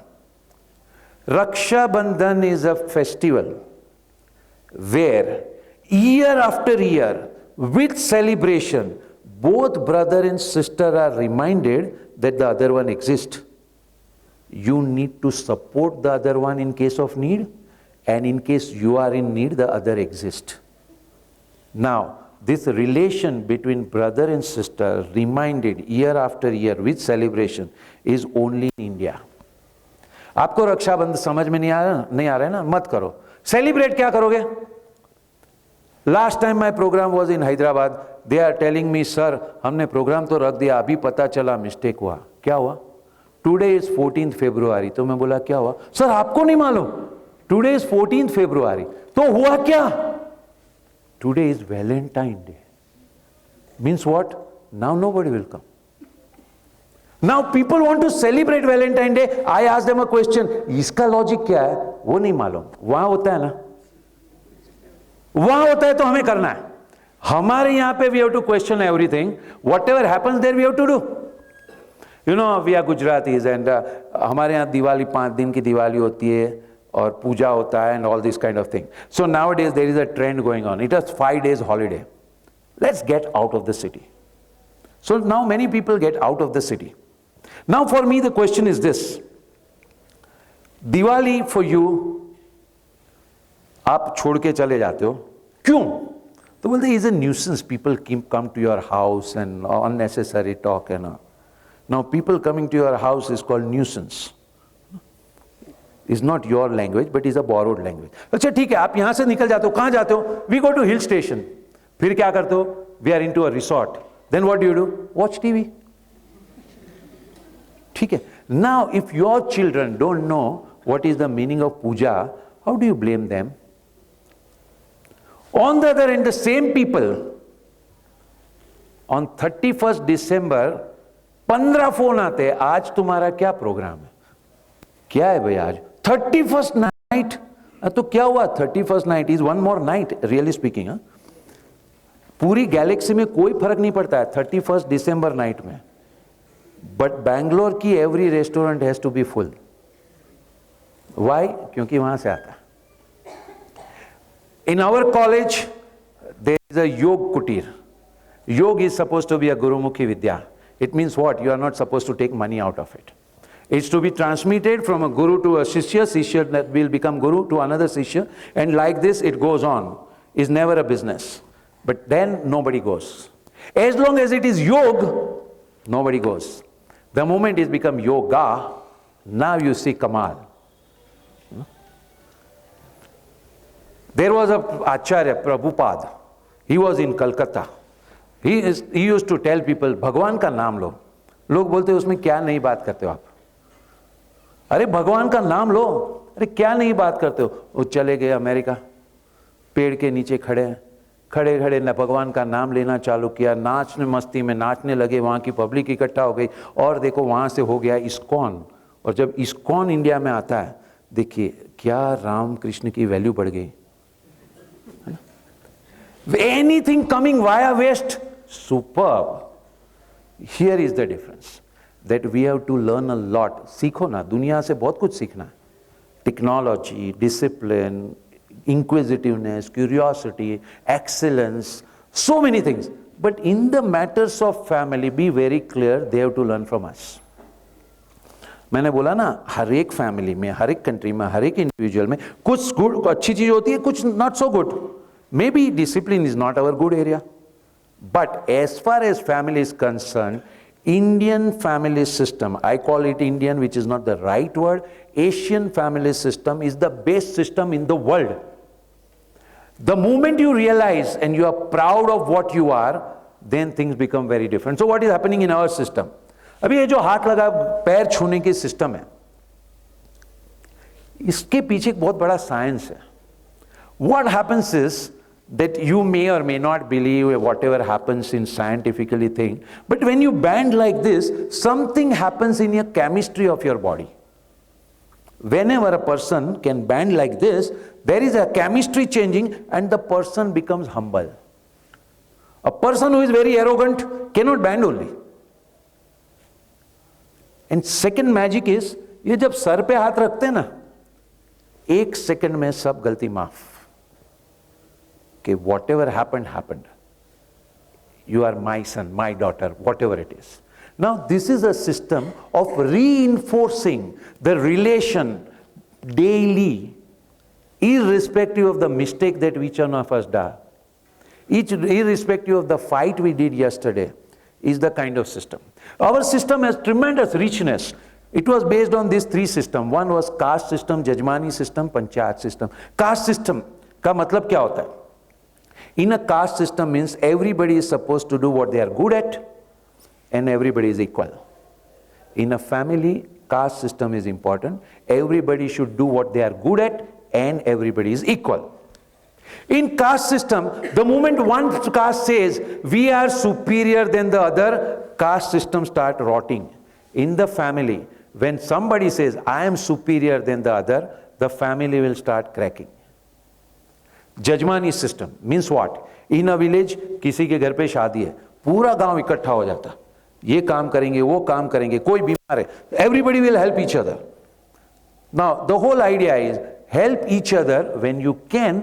Raksha Bandhan is a festival where year after year, with celebration, both brother and sister are reminded that the other one exists. You need to support the other one in case of need, and in case you are in need, the other exists. Now, this relation between brother and sister, reminded year after year with celebration, is only in India. आपको रक्षाबंधन समझ में नहीं आ रहा है ना, मत करो. Celebrate क्या करोगे? Last time my programme was in Hyderabad. They are telling me, sir हमने प्रोग्राम तो रख दिया, अभी पता चला मिस्टेक हुआ. क्या हुआ? टुडे इज 14 फरवरी. तो मैं बोला क्या हुआ? सर आपको नहीं मालूम, टुडे इज 14 फरवरी. तो हुआ क्या? Today is Valentine day. Means what? Now nobody will come. Now people want to celebrate Valentine Day. I ask them a question. इसका लॉजिक क्या है? वो नहीं मालूम. वहां होता है ना, वहां होता है तो हमें करना है. हमारे यहां पे we have to question everything. Whatever happens there we have to do. You know, we are Gujaratis and हमारे यहाँ दिवाली 5 दिन की दिवाली होती है और पूजा होता है and all this kind of thing. So nowadays there is a trend going on. It was 5 days holiday. Let's get out of the city. So now many people get out of the city. Now for me the question is this. Diwali for you, आप छोड़ के चले जाते हो, क्यों? तो बोलते is a nuisance. People come to your house and unnecessary talk and all. Now people coming to your house is called nuisance. Is not your language but is a borrowed language. अच्छा ठीक है, आप यहाँ से निकल जाते हो, कहाँ जाते हो? We go to hill station. फिर क्या करते हो? We are into a resort. Then what do? Watch TV. ठीक है. Now if your children don't know what is the meaning of puja, how do you blame them? On the other hand, the same people on 31st December 15 phone आते हैं, आज तुम्हारा क्या programme है? क्या है भाई आज? 31st night. तो क्या हुआ 31st night is one more night really speaking. पूरी गैलेक्सी में कोई फर्क नहीं पड़ता है 31st दिसंबर नाइट में, बट बैंगलोर की every restaurant has to be full. Why? क्योंकि वहां से आता है। In our college there is a yoga kutir. Yoga is suppose to be a gurumukhi vidya. It means what? You are not suppose to take money out of it. It's to be transmitted from a guru to a shishya, shishya that will become guru to another shishya, and like this it goes on. It's never a business. But then nobody goes. As long as it is yoga, nobody goes. The moment it become yoga, now you see Kamal. There was a Acharya Prabhupada. He was in Calcutta. He used to tell people, भगवान का नाम लो. लोग बोलते उसमें क्या नई बात करते हो आप? अरे भगवान का नाम लो, अरे क्या नहीं बात करते हो? वो चले गए अमेरिका, पेड़ के नीचे खड़े हैं, खड़े खड़े न भगवान का नाम लेना चालू किया, नाचने मस्ती में नाचने लगे, वहाँ की पब्लिक इकट्ठा हो गई, और देखो वहाँ से हो गया इस्कॉन। और जब इस्कॉन इंडिया में आता है, देखिए क्या राम कृष्ण की वैल्यू बढ़ गई। Anything coming via west, superb. Here is the difference that we have to learn a lot. सीखो ना, दुनिया से बहुत कुछ सीखना है। Technology, discipline, inquisitiveness, curiosity, excellence, so many things. But in the matters of family, be very clear, they have to learn from us. मैंने बोला ना, हर एक फैमिली में, हर एक कंट्री में, हर एक इंडिविजुअल में कुछ गुड अच्छी चीज होती है, कुछ not so good. Maybe discipline is not our good area, but as far as family is concern, Indian family system, I call it Indian, which is not the right word, Asian family system is the best system in the world. The moment you realize and you are proud of what you are, then things become very different. So what is happening in our system? अभी ये जो हाथ लगा पैर छूने की system है, इसके पीछे एक बहुत बड़ा साइंस है. What happens is that you may or may not believe whatever happens in scientifically thing, but when you bend like this, something happens in your chemistry of your body. Whenever a person can bend like this, there is a chemistry changing and the person becomes humble. A person who is very arrogant cannot bend only. And second magic is, ये जब sir पे हाथ रखते हैं ना, एक second में सब गलती माफ. कि whatever happened, happened. You are my son, my daughter, whatever it is. Now this is a system of reinforcing the relation daily, irrespective of the mistake that each one of us does. Irrespective of the fight we did yesterday, is the kind of system. Our system has tremendous richness. It was based on these three systems. One was caste system, Jajmani system, Panchayat system. Caste system का मतलब क्या होता है? In a caste system means everybody is supposed to do what they are good at and everybody is equal. In a family, caste system is important. Everybody should do what they are good at and everybody is equal. In caste system, the moment one caste says we are superior than the other, caste system start rotting. In the family, when somebody says I am superior than the other, the family will start cracking. जजमानी system means what? In a village किसी के घर पे शादी है, पूरा गांव इकट्ठा हो जाता, ये काम करेंगे वो काम करेंगे, कोई बीमार है, everybody will help each other. Now the whole idea is help each other when you can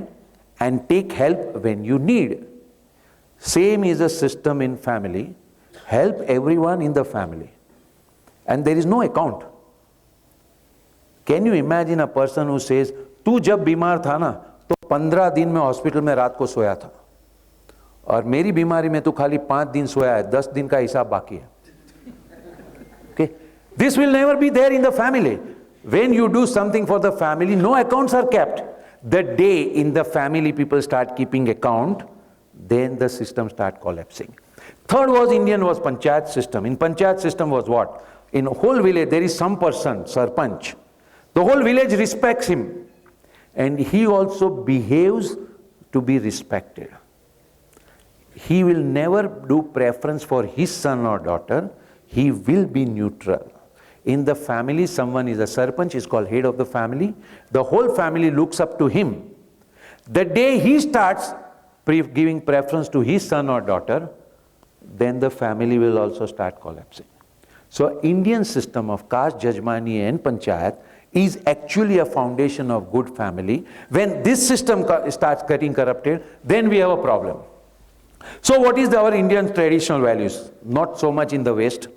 and take help when you need. Same is a system in family. Help everyone in the family and there is no account. Can you imagine a person who says तू जब बीमार था ना तो 15 दिन में hospital में रात को सोया था, और मेरी बीमारी में तो खाली 5 दिन सोया है, 10 दिन का हिसाब बाकी है. Okay? This will never be there in the family. When you do something for the family, no accounts are kept. The day in the family people start keeping account, then the system start collapsing. Third was Indian was Panchayat system. In Panchayat system was what? In a whole village there is some person, Sarpanch. The whole village respects him. And he also behaves to be respected. He will never do preference for his son or daughter. He will be neutral. In the family, someone is a sarpanch, is called head of the family. The whole family looks up to him. The day he starts giving preference to his son or daughter, then the family will also start collapsing. So Indian system of caste, jajmani and panchayat is actually a foundation of good family. When this system starts getting corrupted, then we have a problem. So what is our Indian traditional values? Not so much in the West.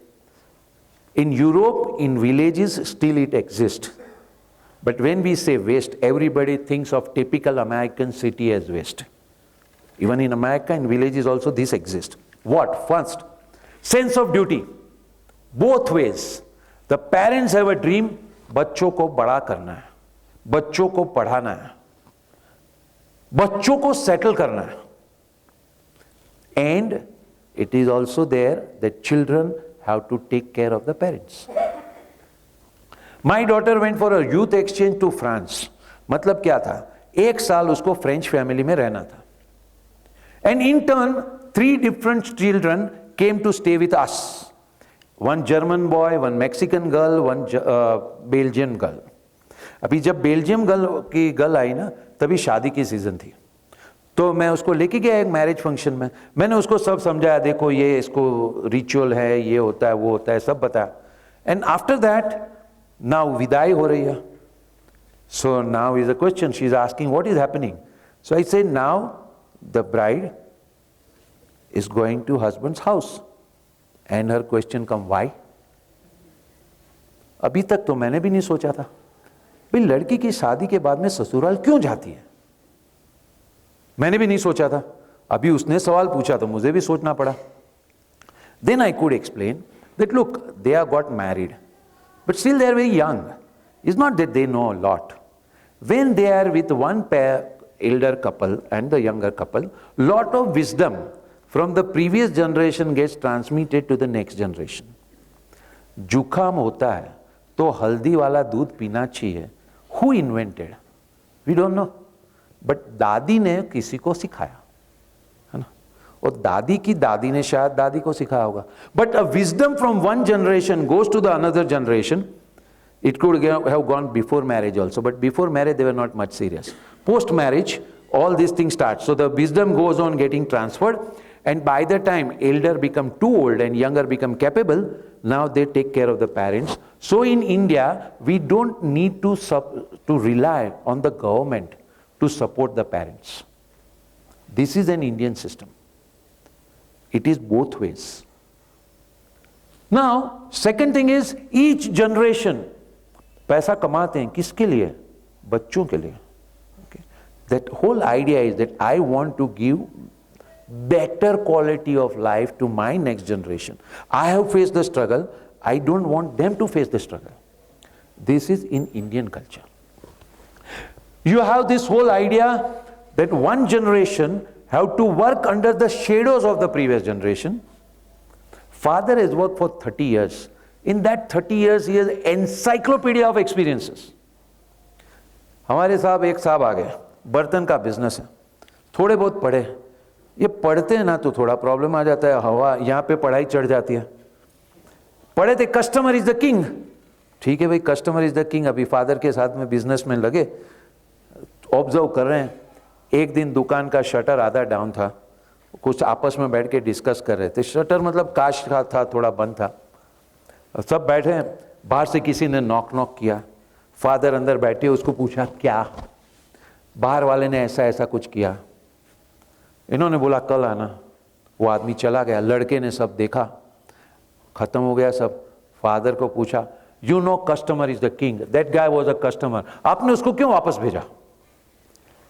In Europe, in villages, still it exists. But when we say West, everybody thinks of typical American city as West. Even in America, in villages also this exists. What? First, sense of duty. Both ways. The parents have a dream, बच्चों को बड़ा करना है, बच्चों को पढ़ाना है, बच्चों को settle करना है. And it is also there that children have to take care of the parents. My daughter went for a youth exchange to France. मतलब क्या था? 1 साल उसको फ्रेंच फैमिली में रहना था. And in turn, 3 different children came to stay with us. One German boy, one Mexican girl, one Belgian girl. अभी जब बेल्जियम की गर्ल आई ना, तभी शादी की सीजन थी. तो मैं उसको लेके गया एक मैरिज फंक्शन में. मैंने उसको सब समझाया, देखो ये इसको रिचुअल है, ये होता है, वो होता है, सब बताया. एंड आफ्टर दैट नाउ विदाई हो रही है. So now is a question, she is asking what is happening. So I say now the bride is going to husband's house. And her question come why. अभी तक तो मैंने भी नहीं सोचा था भाई लड़की की शादी के बाद में ससुराल क्यों जाती है. मैंने भी नहीं सोचा था. अभी उसने सवाल पूछा तो मुझे भी सोचना पड़ा. Then I could explain that look, they are got married, but still they are very young. It's not that they know a lot. When they are with one pair, elder couple and the younger couple, lot of wisdom from the previous generation gets transmitted to the next generation. जुखाम होता है तो हल्दी वाला दूध पीना चाहिए. Who invented? We don't know. But दादी ने किसी को सिखाया है ना, और दादी की दादी ने शायद दादी को सिखाया होगा. But a wisdom from one generation goes to the another generation. It could have gone before marriage also, but before marriage they were not much serious. Post marriage all these things start. So the wisdom goes on getting transferred, and by the time elder become too old and younger become capable, now they take care of the parents. So in India, we don't need to rely on the government to support the parents. This is an Indian system. It is both ways. Now, second thing is each generation पैसा कमाते हैं किसके लिए? बच्चों के लिए. Okay. That whole idea is that I want to give better quality of life to my next generation. I have faced the struggle. I don't want them to face the struggle. This is in Indian culture. You have this whole idea that one generation have to work under the shadows of the previous generation. Father has worked for 30 years. In that 30 years, he has encyclopedia of experiences. हमारे साहब एक साहब आ गए, बर्तन का business है, थोड़े बहुत पढ़े. ये पढ़ते हैं ना तो थोड़ा प्रॉब्लम आ जाता है, हवा यहाँ पे पढ़ाई चढ़ जाती है. पढ़े थे कस्टमर इज द किंग. ठीक है भाई, कस्टमर इज द किंग. अभी फादर के साथ में बिजनेस में लगे, ऑब्जर्व कर रहे हैं. एक दिन दुकान का शटर आधा डाउन था, कुछ आपस में बैठ के डिस्कस कर रहे थे. शटर मतलब कांच का था, थोड़ा बंद था. सब बैठे हैं, बाहर से किसी ने नॉक किया. फादर अंदर बैठे, उसको पूछा क्या. बाहर वाले ने ऐसा ऐसा कुछ किया. इन्होंने बोला कल आना. वो आदमी चला गया. लड़के ने सब देखा, खत्म हो गया सब. फादर को पूछा, you know customer is the king, that guy was a customer, आपने उसको क्यों वापस भेजा?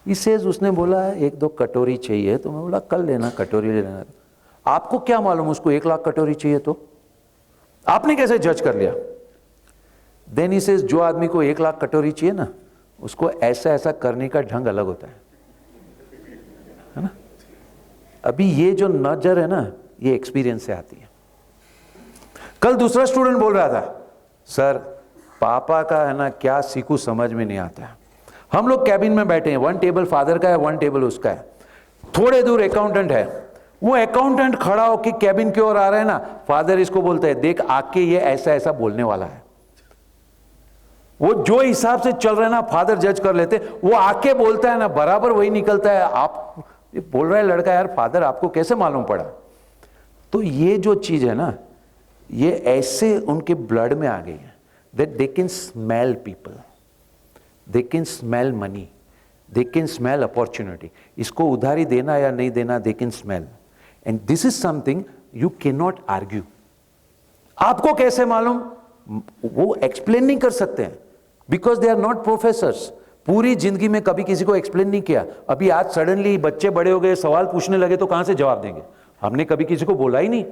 इसे उसने बोला 1-2 कटोरी चाहिए. तो मैं बोला कल लेना, कटोरी ले लेना. आपको क्या मालूम उसको 1 लाख कटोरी चाहिए? तो आपने कैसे जज कर लिया? देन ही सेज, जो आदमी को 1 लाख कटोरी चाहिए ना, उसको ऐसा ऐसा करने का ढंग अलग होता है ना. अभी ये जो नजर है ना, ये एक्सपीरियंस से आती है. कल दूसरा स्टूडेंट बोल रहा था, सर पापा का है ना क्या सीखू समझ में नहीं आता है. हम लोग कैबिन में बैठे हैं, 1 टेबल फादर का है, 1 टेबल उसका है. थोड़े दूर अकाउंटेंट है. वो अकाउंटेंट खड़ा होकर कैबिन की ओर आ रहा है ना, फादर इसको बोलता है, देख आके ये ऐसा ऐसा बोलने वाला है. वो जो हिसाब से चल रहा है ना फादर जज कर लेते, वो आके बोलता है ना बराबर वही निकलता है। आप ये बोल रहा है लड़का, यार फादर आपको कैसे मालूम पड़ा? तो ये जो चीज है ना, ये ऐसे उनके ब्लड में आ गई है that they can smell people, they can smell money, they can smell opportunity. इसको उधारी देना या नहीं देना, they can smell, and this is something you can not argue. आपको कैसे मालूम? वो एक्सप्लेन नहीं कर सकते हैं, because they are not professors. पूरी जिंदगी में कभी किसी को एक्सप्लेन नहीं किया। अभी आज सडनली बच्चे बड़े हो गए, सवाल पूछने लगे तो कहां से जवाब देंगे? हमने कभी किसी को बोला ही नहीं।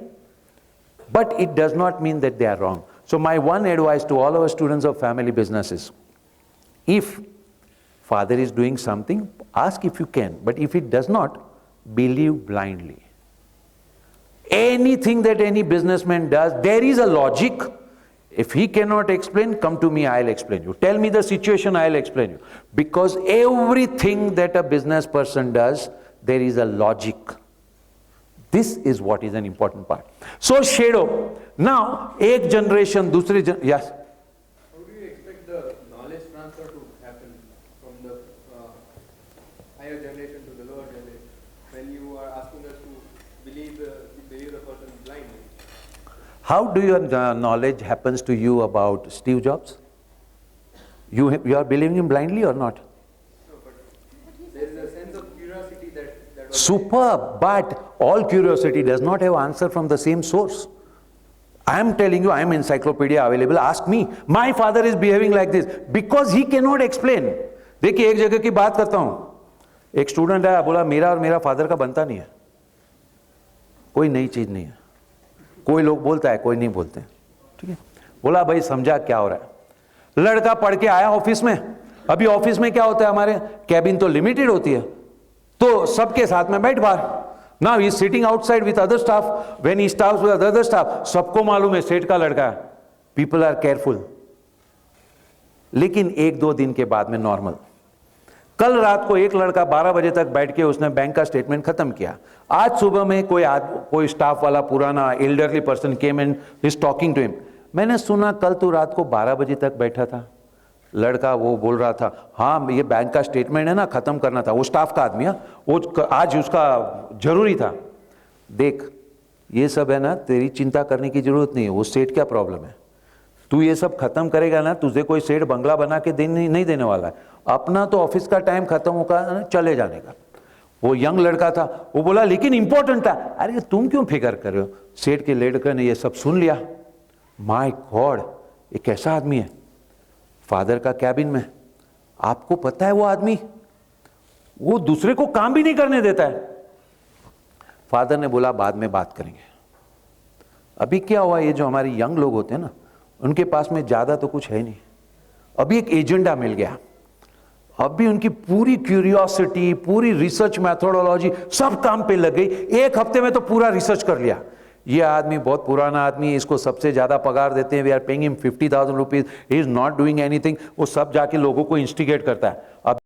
But it does not mean that they are wrong. So my one advice to all our students of family businesses, if father is doing something, ask if you can, but if it does not, believe blindly. Anything that any businessman does, there is a logic. If he cannot explain, come to me, I'll explain you. Tell me the situation, I'll explain you. Because everything that a business person does, there is a logic. This is what is an important part. So shadow, now ek generation, dusri yes. How do you expect the knowledge transfer to happen from the higher generation to the lower generation when you are asking us to believe the person blindly? How do your knowledge happens to you about Steve Jobs? You are believing him blindly or not? No, but there is a sense of curiosity that was Superb, but all curiosity does not have answer from the same source. I am telling you, I am encyclopedia available, ask me. My father is behaving like this because he cannot explain. देखिए एक जगह की बात करता हूं, एक student आया, बोला मेरा और मेरा फादर का बनता नहीं है। कोई नई चीज नहीं है, कोई लोग बोलता है, कोई नहीं बोलते, ठीक है। बोला भाई समझा क्या हो रहा है? लड़का पढ़ के आया ऑफिस में। अभी ऑफिस में क्या होता है, हमारे कैबिन तो लिमिटेड होती है, तो सबके साथ में बैठ बाहर। Now he is sitting outside with other staff. When he staffs with other staff, सबको मालूम है सेठ का लड़का है। People are careful. लेकिन एक दो दिन के बाद में नॉर्मल। कल रात को एक लड़का 12 बजे तक बैठ के उसने बैंक का स्टेटमेंट खत्म किया। आज सुबह में कोई स्टाफ वाला पुराना elderly person came and is talking to him. मैंने सुना कल तो रात को 12 बजे तक बैठा था। लड़का वो बोल रहा था, हाँ ये बैंक का स्टेटमेंट है ना, खत्म करना था। वो स्टाफ का आदमी है, वो आज उसका जरूरी था। देख ये सब है ना, तेरी चिंता करने की जरूरत नहीं है, वो सेठ क्या प्रॉब्लम है। तू ये सब खत्म करेगा ना, तुझे कोई सेठ बंगला बना के नहीं देने वाला है। अपना तो ऑफिस का टाइम खत्म होगा, चले जाने का। वो यंग लड़का था, वो बोला लेकिन इंपॉर्टेंट था। अरे तुम क्यों फिक्र कर रहे हो? सेठ के लड़के ने ये सब सुन लिया। माय गॉड, ये कैसा आदमी है? फादर का कैबिन में, आपको पता है वो आदमी, वो दूसरे को काम भी नहीं करने देता है। फादर ने बोला बाद में बात करेंगे। अभी क्या हुआ, ये जो हमारे यंग लोग होते हैं ना, उनके पास में ज्यादा तो कुछ है नहीं। अभी एक एजेंडा मिल गया, अभी उनकी पूरी क्यूरियोसिटी, पूरी रिसर्च मैथोडोलॉजी सब काम पे लग गई। एक हफ्ते में तो पूरा रिसर्च कर लिया। ये आदमी बहुत पुराना आदमी है, इसको सबसे ज्यादा पगार देते हैं, we are paying him 50,000 rupees, he is not doing anything. वो सब जाके लोगों को इंस्टिगेट करता है। अब